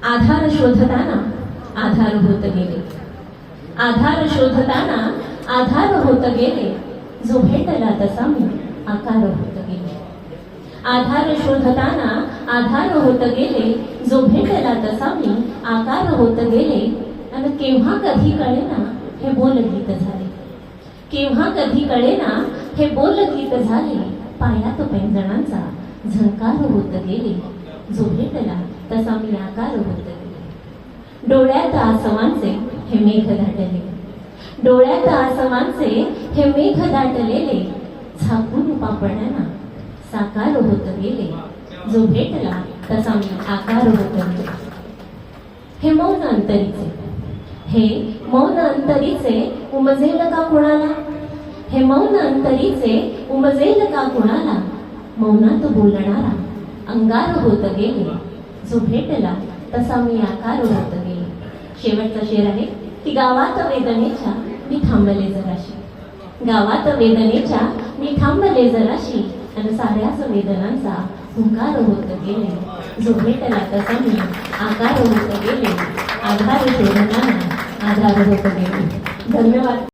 आधार शोधताना आधार होत गेले, आधार शोधताना आधार होत गेले, जो भेटला तसा मी आकार होत गेले. आधार शोधताना आधार होत गेले, जो भेटला तसा मी आकार होत गेले. आणि केव्हा कधी कळेना हे बोल गीत झाले, केव्हा कधी कळेना हे बोल गीत झाले. पायात पैंजणांचा झंकार होत गेले, जो भेटला तसा मी आकार होत गेले. डोळ्यात आसमानचे हे मेघ दाटले, डोळ्यात आसमानचे हे मेघ दाटलेले, झाकून पापण्याना साकार होत गेले. जो भेटला तसा मी आकार होत गेले. हे मौन अंतरीचे, हे मौन अंतरीचे उमजेल का कुणाला, हे मौन अंतरीचे उमजेल का कुणाला. मौनात बोलणारा अंगार होत गेले, जो भेटला तसा मी आकार होत गेले. शेवटचा शेर आहे की गावात वेदनेच्या मी थांबले जराशी, गावात वेदनेच्या मी थांबले जराशी. आणि साऱ्याच वेदनांचा हुंकार होत गेले, जो भेटला तसा मी आकार होत गेले. आधार शोधताना आधार होत गेले. धन्यवाद.